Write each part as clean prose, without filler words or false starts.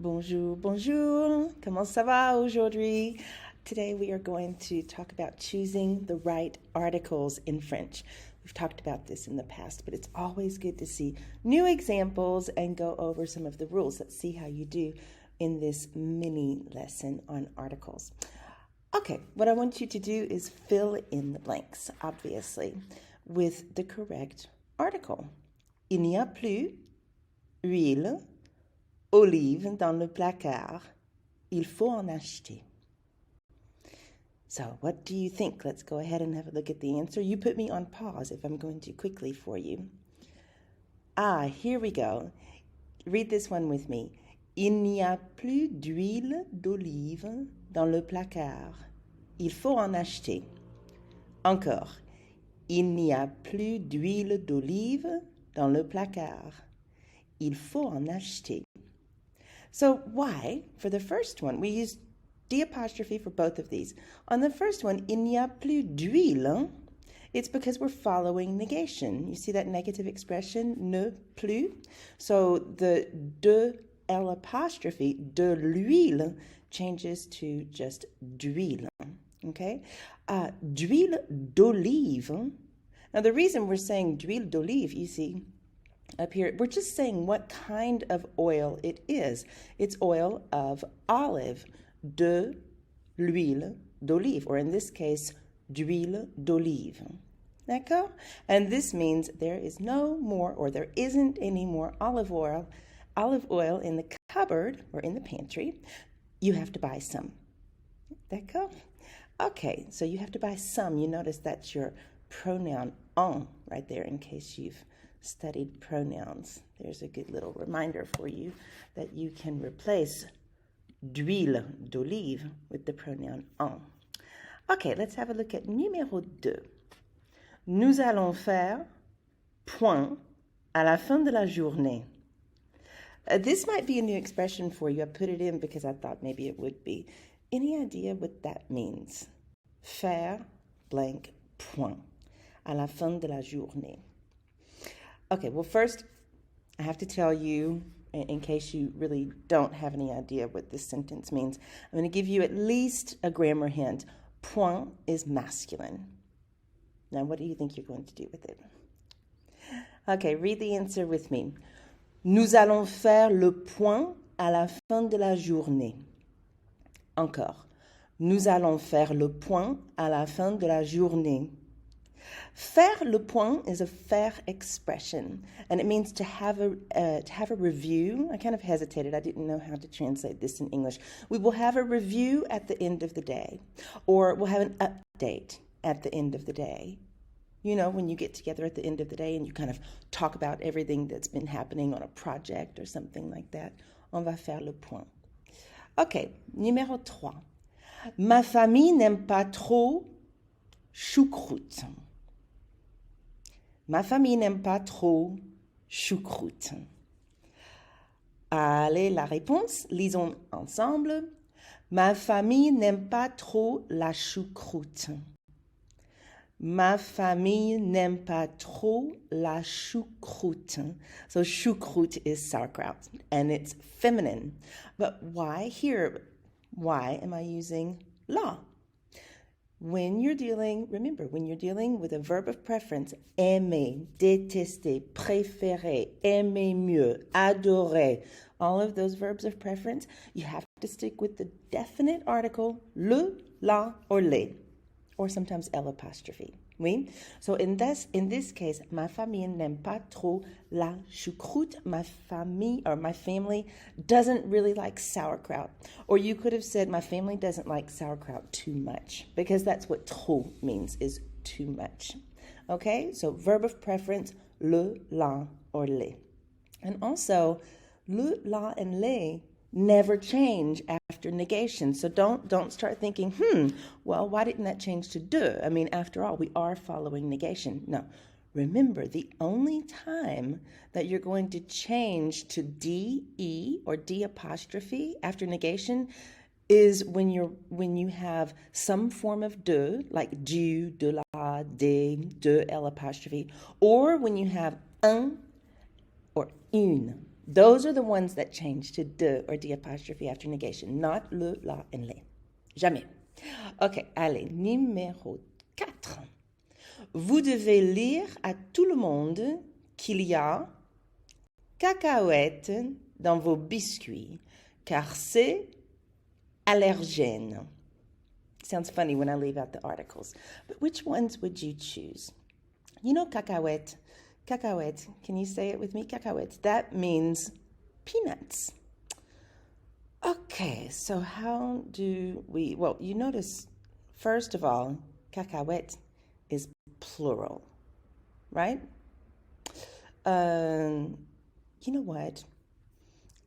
Bonjour, bonjour. Comment ça va aujourd'hui? Today we are going to talk about choosing the right articles in French. We've talked about this in the past, but it's always good to see new examples and go over some of the rules. Let's see how you do in this mini lesson on articles. Okay, what I want you to do is fill in the blanks, obviously, with the correct article. Il n'y a plus huile, olive dans le placard. Il faut en acheter. So, what do you think? Let's go ahead and have a look at the answer. You put me on pause if I'm going too quickly for you. Here we go. Read this one with me. Il n'y a plus d'huile d'olive dans le placard. Il faut en acheter. Encore. Il n'y a plus d'huile d'olive dans le placard. Il faut en acheter. So why, for the first one, we use D apostrophe for both of these. On the first one, il n'y a plus d'huile, it's because we're following negation. You see that negative expression, ne plus? So the de L apostrophe, de l'huile, changes to just d'huile, okay? D'huile d'olive. Now the reason we're saying d'huile d'olive, you see, up here, we're just saying what kind of oil it is. It's oil of olive, de l'huile d'olive, or in this case, d'huile d'olive. D'accord? And this means there is no more, or there isn't any more olive oil in the cupboard or in the pantry. You have to buy some. D'accord? Okay, so you have to buy some. You notice that's your pronoun en right there in case you've studied pronouns. There's a good little reminder for you that you can replace d'huile d'olive with the pronoun en. Okay, let's have a look at numéro 2. Nous allons faire point à la fin de la journée. This might be a new expression for you. I put it in because I thought maybe it would be. Any idea what that means? Faire blank point à la fin de la journée. Okay, well, first, I have to tell you, in case you really don't have any idea what this sentence means, I'm going to give you at least a grammar hint. Point is masculine. Now, what do you think you're going to do with it? Okay, read the answer with me. Nous allons faire le point à la fin de la journée. Encore. Nous allons faire le point à la fin de la journée. Faire le point is a faire expression, and it means to have a review. I kind of hesitated. I didn't know how to translate this in English. We will have a review at the end of the day, or we'll have an update at the end of the day. You know, when you get together at the end of the day and you kind of talk about everything that's been happening on a project or something like that. On va faire le point. Okay, numéro 3. Ma famille n'aime pas trop choucroute. Ma famille n'aime pas trop choucroute. Allez, la réponse, lisons ensemble. Ma famille n'aime pas trop la choucroute. Ma famille n'aime pas trop la choucroute. So choucroute is sauerkraut, and it's feminine. But why here? Why am I using la? When you're dealing with a verb of preference, aimer, détester, préférer, aimer mieux, adorer, all of those verbs of preference, you have to stick with the definite article, le, la, or les, or sometimes L apostrophe. Oui? So in this case, ma famille n'aime pas trop la choucroute. My family doesn't really like sauerkraut. Or you could have said, my family doesn't like sauerkraut too much, because that's what trop means, is too much. Okay? So verb of preference, le, la, or les. And also, le, la, and les never change after negation. So don't start thinking, well, why didn't that change to de? I mean, after all, we are following negation. No. Remember, the only time that you're going to change to de or d apostrophe after negation is when you have some form of de, like du, de la, de L apostrophe, or when you have un or une. Those are the ones that change to de or the apostrophe after negation, not le, la, and les. Jamais. Ok, allez, numéro 4. Vous devez lire à tout le monde qu'il y a cacahuètes dans vos biscuits, car c'est allergène. Sounds funny when I leave out the articles. But which ones would you choose? You know cacahuète. Cacahuète. Can you say it with me? Cacahuète. That means peanuts. Okay, so how do we... Well, you notice, first of all, cacahuète is plural, right? You know what?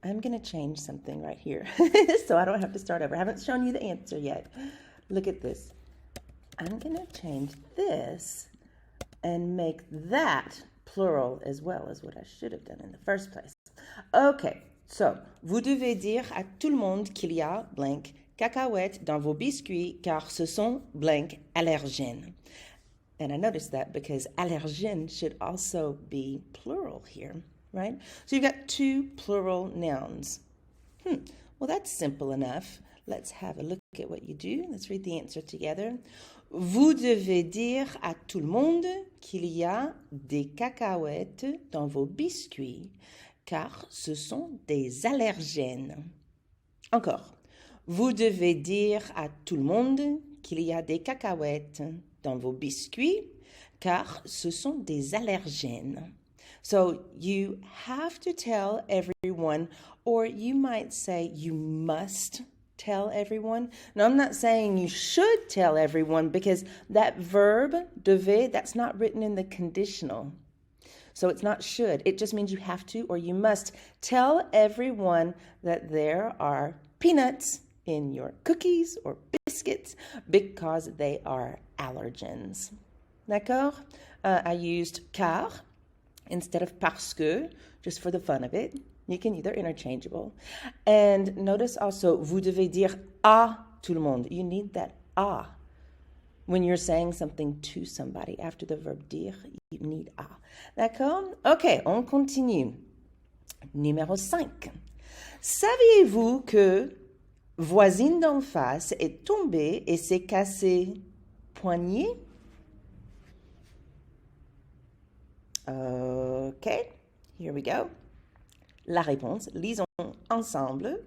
I'm going to change something right here so I don't have to start over. I haven't shown you the answer yet. Look at this. I'm going to change this and make that plural as well as what I should have done in the first place. Okay, so vous devez dire à tout le monde qu'il y a blank cacahuètes dans vos biscuits car ce sont blank allergènes. And I noticed that because allergène should also be plural here, right? So you've got two plural nouns. Well, that's simple enough. Let's have a look at what you do. Let's read the answer together. Vous devez dire à tout le monde qu'il y a des cacahuètes dans vos biscuits, car ce sont des allergènes. Encore. Vous devez dire à tout le monde qu'il y a des cacahuètes dans vos biscuits, car ce sont des allergènes. So you have to tell everyone, or you might say you must tell everyone. Now, I'm not saying you should tell everyone because that verb, devez, that's not written in the conditional. So it's not should. It just means you have to or you must tell everyone that there are peanuts in your cookies or biscuits because they are allergens. D'accord? I used car instead of parce que, just for the fun of it. You can either interchangeable. And notice also, vous devez dire à tout le monde. You need that à. When you're saying something to somebody, after the verb dire, you need à. D'accord? Ok, on continue. Numéro 5. Saviez-vous que voisine d'en face est tombée et s'est cassé poignet? Okay, here we go. La réponse, lisons ensemble.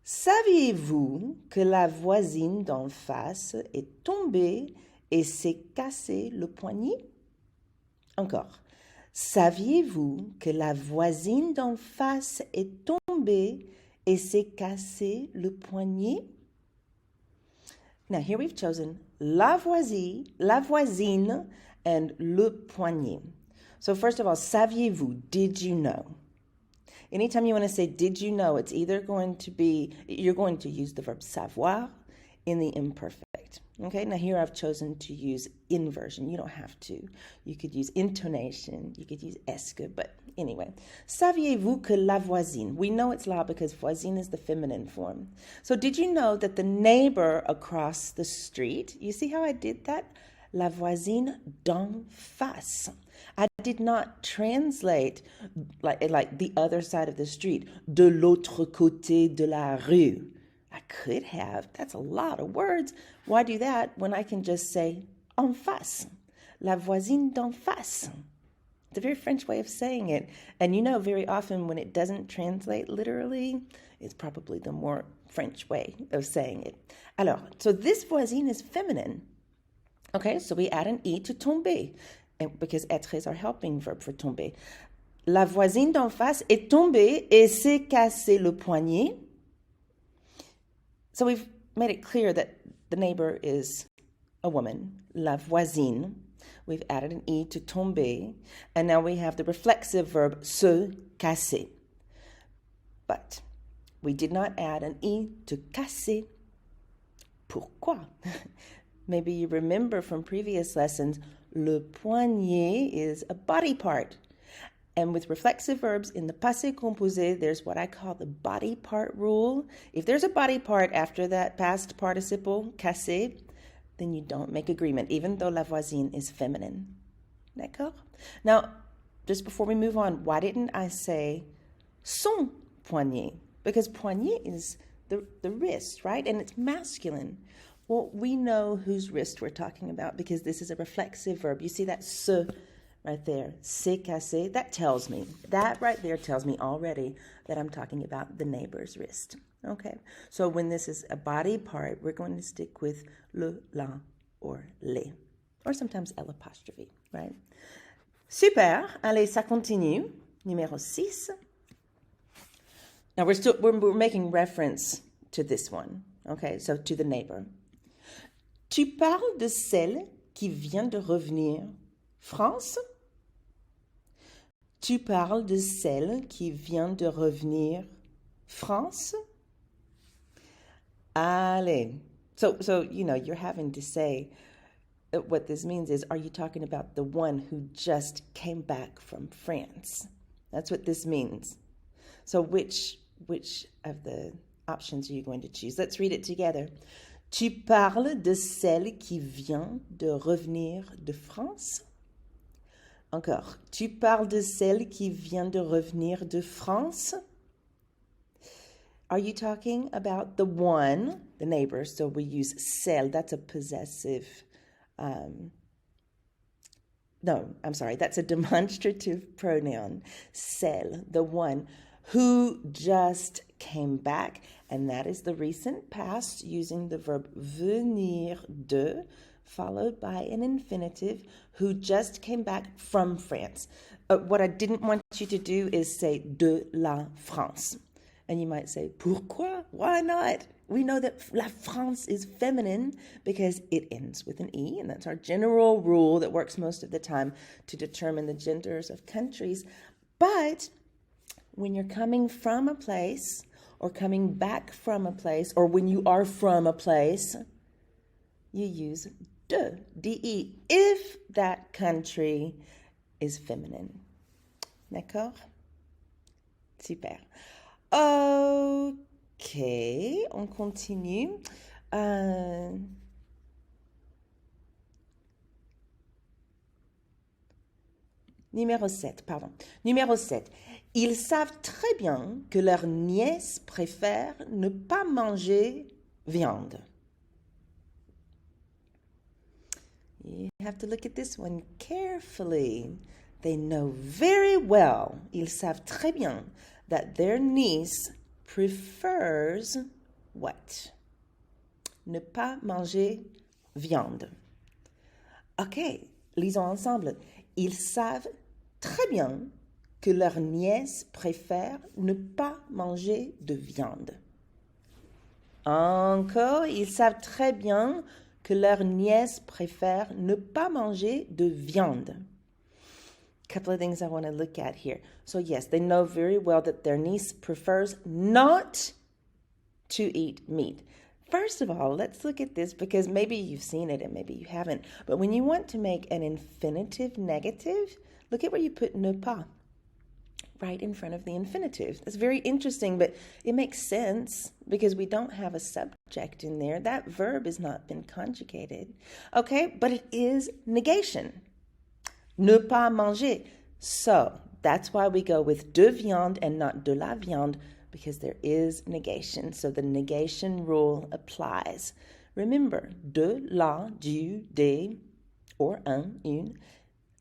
Saviez-vous que la voisine d'en face est tombée et s'est cassé le poignet? Encore. Saviez-vous que la voisine d'en face est tombée et s'est cassé le poignet? Now here we've chosen la voisine, and le poignet. So first of all, saviez-vous, did you know? Anytime you want to say did you know, it's either going to be, you're going to use the verb savoir in the imperfect. Okay, now here I've chosen to use inversion. You don't have to. You could use intonation, you could use est que, but anyway. Saviez-vous que la voisine, we know it's la because voisine is the feminine form. So did you know that the neighbor across the street, you see how I did that? La voisine d'en face. I did not translate like the other side of the street, de l'autre côté de la rue. I could have. That's a lot of words. Why do that when I can just say en face? La voisine d'en face. It's a very French way of saying it. And you know, very often when it doesn't translate literally, it's probably the more French way of saying it. Alors, so this voisine is feminine. Okay, so we add an I to tomber, because être is our helping verb for tomber. La voisine d'en face est tombée et s'est cassé le poignet. So we've made it clear that the neighbor is a woman, la voisine. We've added an I to tomber, and now we have the reflexive verb se casser. But we did not add an I to casser. Pourquoi? Maybe you remember from previous lessons, le poignet is a body part. And with reflexive verbs in the passé composé, there's what I call the body part rule. If there's a body part after that past participle, casser, then you don't make agreement, even though la voisine is feminine. D'accord? Now, just before we move on, why didn't I say son poignet, because poignet is the wrist, right? And it's masculine. Well, we know whose wrist we're talking about because this is a reflexive verb. You see that se right there, c'est cassé? That right there tells me already that I'm talking about the neighbor's wrist. Okay, so when this is a body part, we're going to stick with le, la, or les, or sometimes L apostrophe, right? Super, allez, ça continue. Numéro 6. Now we're making reference to this one, okay, so to the neighbor. Tu parles de celle qui vient de revenir, France? Tu parles de celle qui vient de revenir, France? Allez. So you're having to say what this means is, are you talking about the one who just came back from France? That's what this means. So which of the options are you going to choose? Let's read it together. Tu parles de celle qui vient de revenir de France? Encore. Tu parles de celle qui vient de revenir de France? Are you talking about the one, the neighbor? So we use celle. That's a possessive. That's a demonstrative pronoun. Celle, the one who just came back. And that is the recent past using the verb venir de, followed by an infinitive, who just came back from France. What I didn't want you to do is say de la France. And you might say, pourquoi? Why not? We know that la France is feminine because it ends with an E, and that's our general rule that works most of the time to determine the genders of countries. But when you're coming from a place, or coming back from a place, or when you are from a place, you use de, de, if that country is feminine. D'accord? Super. Ok, on continue. Numéro 7, pardon. Numéro 7. Ils savent très bien que leur nièce préfère ne pas manger viande. You have to look at this one carefully. They know very well, ils savent très bien, that their niece prefers what? Ne pas manger viande. Ok, lisons ensemble. Ils savent très bien que leur nièce préfère ne pas manger de viande. Encore, ils savent très bien que leur nièce préfère ne pas manger de viande. Couple of things I want to look at here. So yes, they know very well that their niece prefers not to eat meat. First of all, let's look at this because maybe you've seen it and maybe you haven't. But when you want to make an infinitive negative, look at where you put ne pas right in front of the infinitive. That's very interesting, but it makes sense because we don't have a subject in there. That verb has not been conjugated. Okay, but it is negation. Ne pas manger. So that's why we go with de viande and not de la viande, because there is negation. So the negation rule applies. Remember, de, la, du, des, or un, une,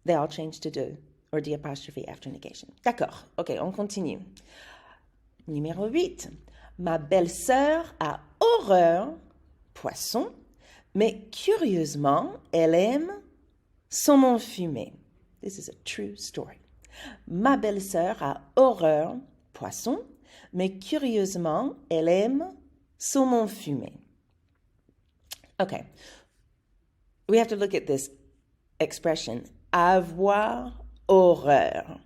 they all change to de, or the apostrophe after negation. D'accord. OK, on continue. Numéro 8. Ma belle-sœur a horreur poisson, mais curieusement, elle aime saumon fumé. This is a true story. Ma belle-sœur a horreur poisson, mais curieusement, elle aime saumon fumé. Okay, we have to look at this expression, avoir horreur.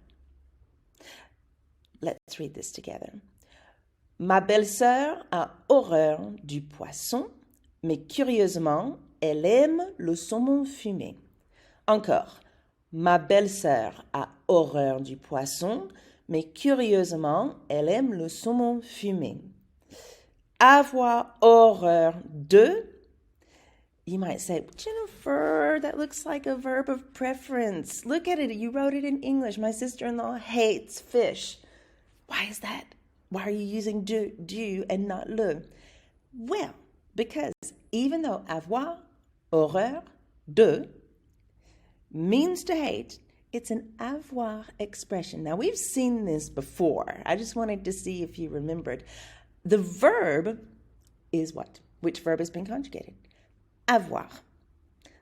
Let's read this together. Ma belle-sœur a horreur du poisson, mais curieusement, elle aime le saumon fumé. Encore, ma belle-sœur a horreur du poisson, mais curieusement, elle aime le saumon fumé. Avoir horreur de, you might say, Jennifer, that looks like a verb of preference. Look at it. You wrote it in English. My sister-in-law hates fish. Why is that? Why are you using du and not le? Well, because even though avoir, horreur, de means to hate, it's an avoir expression. Now, we've seen this before. I just wanted to see if you remembered. The verb is what? Which verb has been conjugated? Avoir.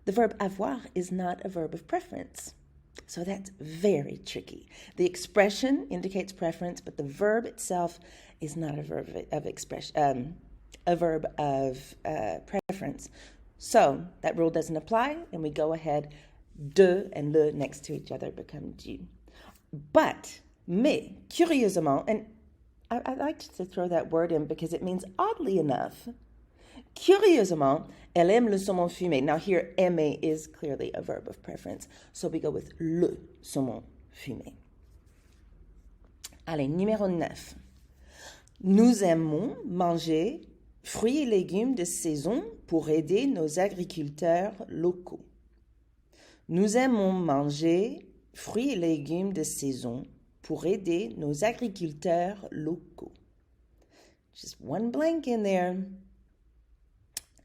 The verb avoir is not a verb of preference. So that's very tricky. The expression indicates preference, but the verb itself is not a verb of expression, a verb of preference. So that rule doesn't apply, and we go ahead. De and le next to each other become du. But, mais, curieusement, and I like to throw that word in because it means oddly enough, curieusement, elle aime le saumon fumé. Now here, aimer is clearly a verb of preference, so we go with le saumon fumé. Allez, numéro 9. Nous aimons manger fruits et légumes de saison pour aider nos agriculteurs locaux. Nous aimons manger fruits et légumes de saison pour aider nos agriculteurs locaux. Just one blank in there.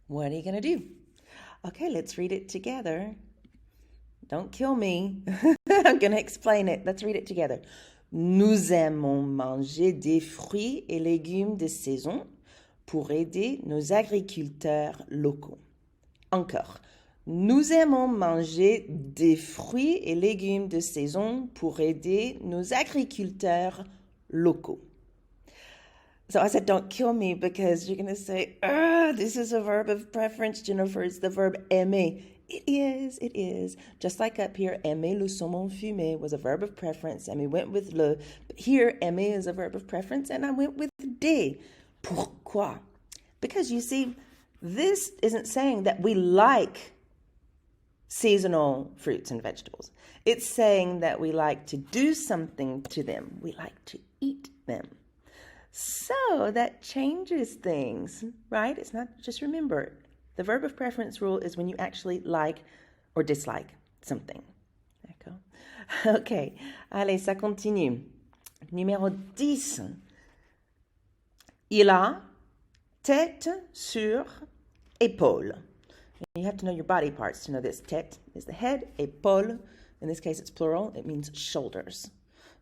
What are you going to do? Okay, let's read it together. Don't kill me. I'm going to explain it. Let's read it together. Nous aimons manger des fruits et légumes de saison pour aider nos agriculteurs locaux. Encore. Nous aimons manger des fruits et légumes de saison pour aider nos agriculteurs locaux. So I said, don't kill me because you're going to say, this is a verb of preference, Jennifer. It's the verb aimer. It is. Just like up here, aimer le saumon fumé was a verb of preference, and we went with le. But here, aimer is a verb of preference, and I went with des. Pourquoi? Because you see, this isn't saying that we like seasonal fruits and vegetables. It's saying that we like to do something to them. We like to eat them. So that changes things, right? It's not just remember, the verb of preference rule is when you actually like or dislike something. D'accord? Okay, allez, ça continue. Numéro 10. Il a tête sur épaule. You have to know your body parts to know this. Tête is the head, épaule, in this case it's plural, it means shoulders.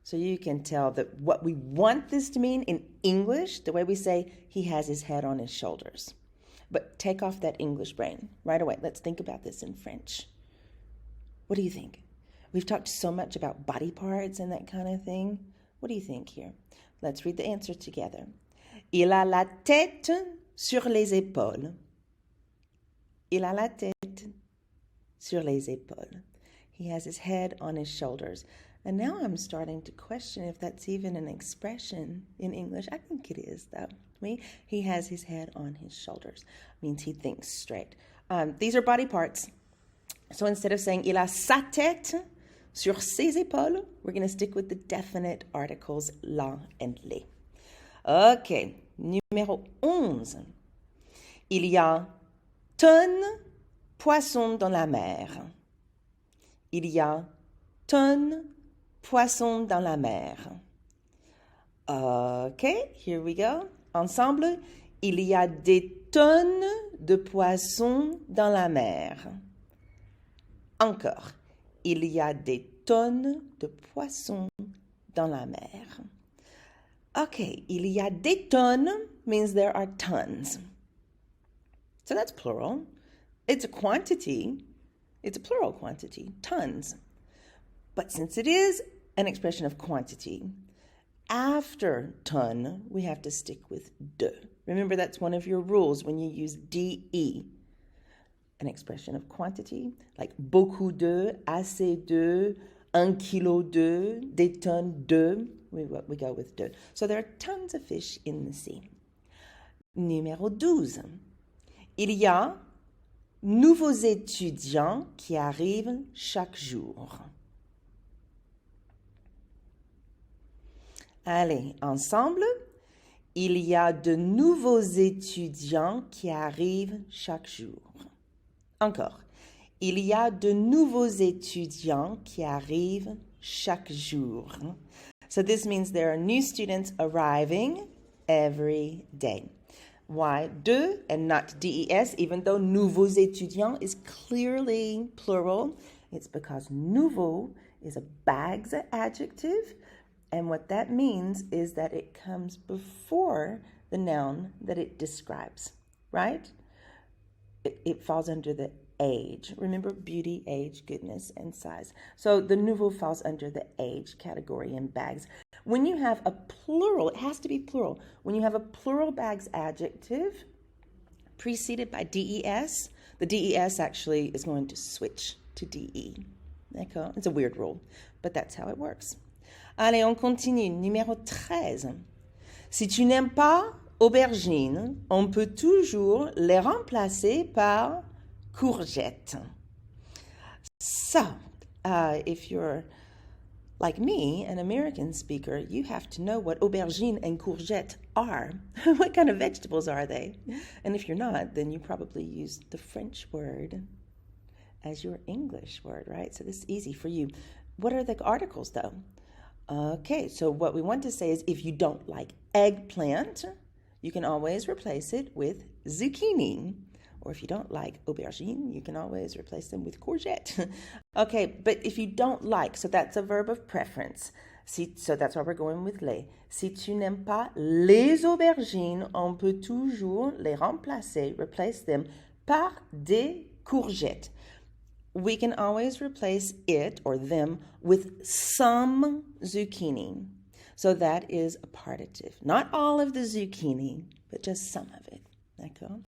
So you can tell that what we want this to mean in English, the way we say he has his head on his shoulders. But take off that English brain right away. Let's think about this in French. What do you think? We've talked so much about body parts and that kind of thing. What do you think here? Let's read the answer together. Il a la tête sur les épaules. Il a la tête sur les épaules. He has his head on his shoulders. And now I'm starting to question if that's even an expression in English. I think it is, though. He has his head on his shoulders. Means he thinks straight. These are body parts. So instead of saying il a sa tête sur ses épaules, we're going to stick with the definite articles la and les. Okay, numéro 11. Il y a tonnes poissons dans la mer. Il y a tonnes poissons dans la mer. Okay, here we go. Ensemble, il y a des tonnes de poissons dans la mer. Encore, il y a des tonnes de poissons dans la mer. Okay, il y a des tonnes means there are tons. So that's plural. It's a quantity. It's a plural quantity, tons. But since it is an expression of quantity, after ton, we have to stick with de. Remember, that's one of your rules when you use de. An expression of quantity, like beaucoup de, assez de, un kilo de, des tonnes de. We go with de. So there are tons of fish in the sea. Numéro 12. Il y a nouveaux étudiants qui arrivent chaque jour. Allez, ensemble. Il y a de nouveaux étudiants qui arrivent chaque jour. Encore. Il y a de nouveaux étudiants qui arrivent chaque jour. So this means there are new students arriving every day. Why de and not des, even though nouveaux étudiants is clearly plural? It's because nouveau is a bags adjective, and what that means is that it comes before the noun that it describes, right? It falls under the age. Remember beauty, age, goodness, and size. So the nouveau falls under the age category in bags. When you have a plural, it has to be plural. When you have a plural bags adjective preceded by des, the des actually is going to switch to de. D'accord? It's a weird rule, but that's how it works. Allez, on continue. Numéro 13. Si tu n'aimes pas aubergines, on peut toujours les remplacer par courgettes. So, if you're like me, an American speaker, you have to know what aubergine and courgette are. What kind of vegetables are they? And if you're not, then you probably use the French word as your English word, right? So this is easy for you. What are the articles, though? Okay, so what we want to say is if you don't like eggplant, you can always replace it with zucchini. Or if you don't like aubergine, you can always replace them with courgette. Okay, but if you don't like, so that's a verb of preference. So that's why we're going with les. Si tu n'aimes pas les aubergines, on peut toujours les remplacer, replace them par des courgettes. We can always replace it or them with some zucchini. So that is a partitive. Not all of the zucchini, but just some of it. D'accord?